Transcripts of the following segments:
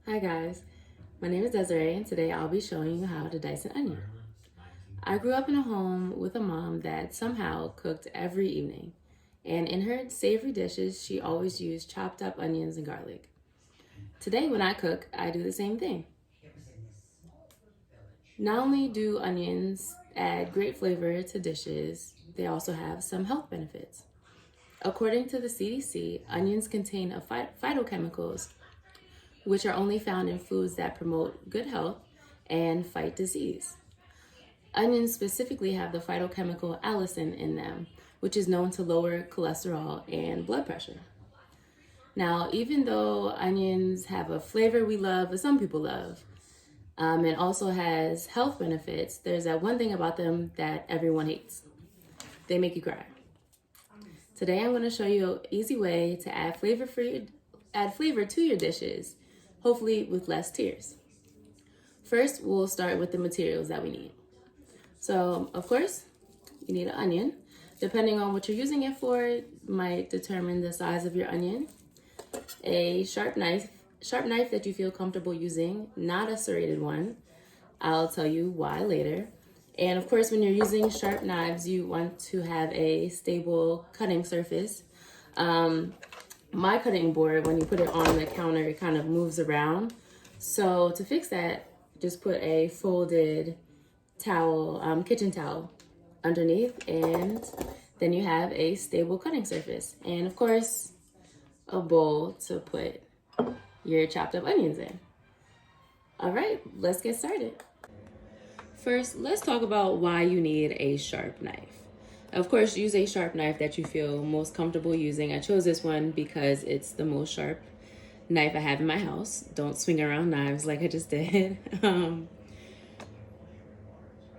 Hi guys, my name is Desiree and today I'll be showing you how to dice an onion. I grew up in a home with a mom that somehow cooked every evening, and in her savory dishes she always used chopped up onions and garlic. Today when I cook, I do the same thing. Not only do onions add great flavor to dishes, they also have some health benefits. According to the CDC, onions contain phytochemicals which are only found in foods that promote good health and fight disease. Onions specifically have the phytochemical allicin in them, which is known to lower cholesterol and blood pressure. Now, even though onions have a flavor we love, but some people love, and also has health benefits, there's that one thing about them that everyone hates. They make you cry. Today I'm going to show you an easy way to add flavor to your dishes, hopefully with less tears. First, we'll start with the materials that we need. So, of course, you need an onion. Depending on what you're using it for, might determine the size of your onion. A sharp knife that you feel comfortable using, not a serrated one. I'll tell you why later. And of course, when you're using sharp knives, you want to have a stable cutting surface. My cutting board, when you put it on the counter, it kind of moves around. So to fix that, just put a folded towel, kitchen towel underneath, and then you have a stable cutting surface. And of course, a bowl to put your chopped up onions in. All right, let's get started. First, let's talk about why you need a sharp knife. Of course, use a sharp knife that you feel most comfortable using. I chose this one because it's the most sharp knife I have in my house. Don't swing around knives like I just did.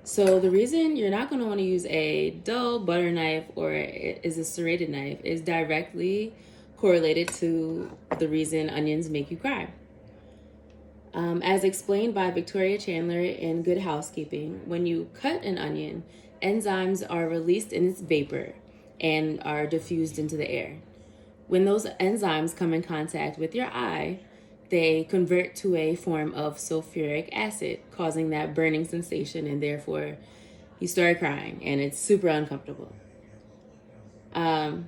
So the reason you're not going to want to use a dull butter knife or is a serrated knife is directly correlated to the reason onions make you cry. As explained by Victoria Chandler in Good Housekeeping, when you cut an onion, enzymes are released in its vapor and are diffused into the air. When those enzymes come in contact with your eye, they convert to a form of sulfuric acid, causing that burning sensation, and therefore you start crying, and it's super uncomfortable. When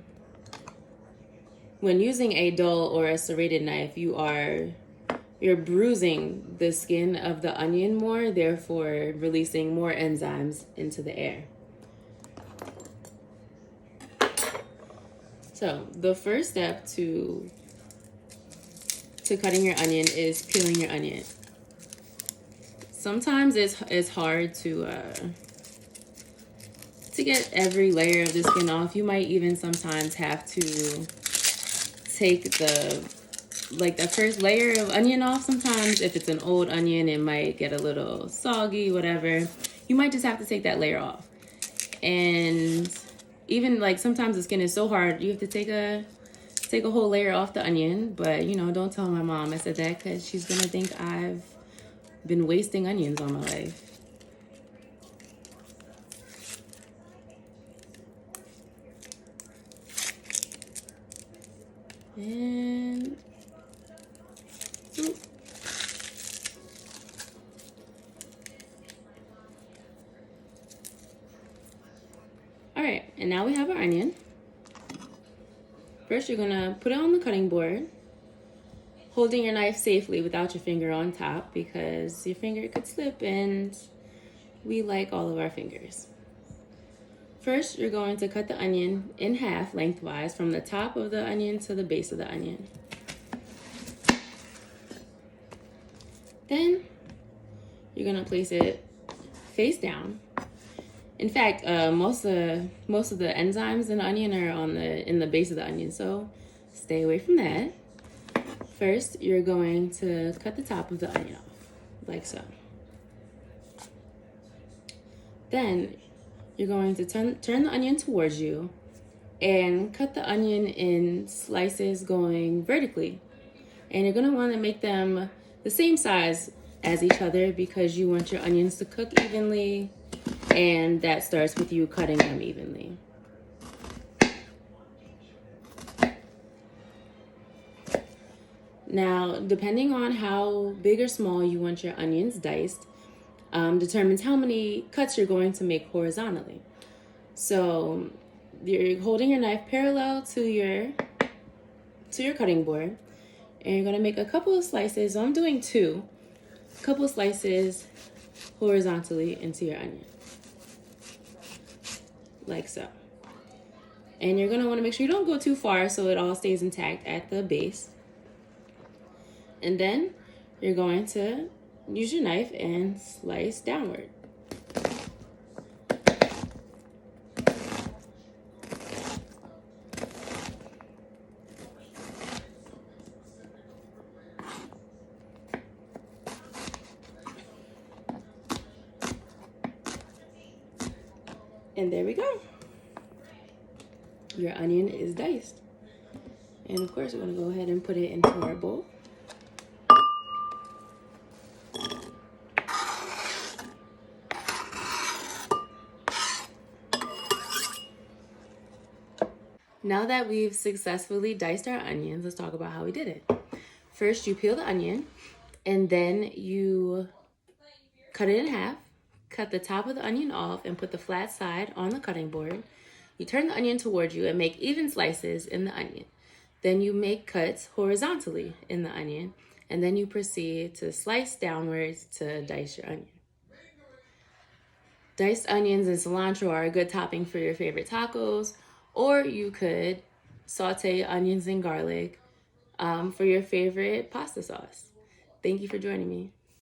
using a dull or a serrated knife, you're bruising the skin of the onion more, therefore releasing more enzymes into the air. So the first step to cutting your onion is peeling your onion. Sometimes it's hard to get every layer of the skin off. You might even sometimes have to take the first layer of onion off. Sometimes if it's an old onion, it might get a little soggy, whatever. You might just have to take that layer off. And even like sometimes the skin is so hard, you have to take a whole layer off the onion. But don't tell my mom I said that, because she's gonna think I've been wasting onions all my life. And all right, and now we have our onion. First, you're gonna put it on the cutting board, holding your knife safely without your finger on top, because your finger could slip and we like all of our fingers. First, you're going to cut the onion in half lengthwise from the top of the onion to the base of the onion. Then you're gonna place it face down. In fact, most of the enzymes in the onion are in the base of the onion, so stay away from that. First, you're going to cut the top of the onion off, like so. Then you're going to turn the onion towards you and cut the onion in slices going vertically. And you're going to want to make them the same size as each other, because you want your onions to cook evenly, and that starts with you cutting them evenly. Now, depending on how big or small you want your onions diced, determines how many cuts you're going to make horizontally. So you're holding your knife parallel to your cutting board, and you're going to make a couple of slices. So I'm doing a couple of slices horizontally into your onion, like so. And you're going to want to make sure you don't go too far so it all stays intact at the base. And then you're going to use your knife and slice downward. And there we go. Your onion is diced. And of course, we're going to go ahead and put it into our bowl. Now that we've successfully diced our onions, let's talk about how we did it. First, you peel the onion, and then you cut it in half. Cut the top of the onion off and put the flat side on the cutting board. You turn the onion towards you and make even slices in the onion. Then you make cuts horizontally in the onion, and then you proceed to slice downwards to dice your onion. Diced onions and cilantro are a good topping for your favorite tacos, or you could saute onions and garlic for your favorite pasta sauce. Thank you for joining me.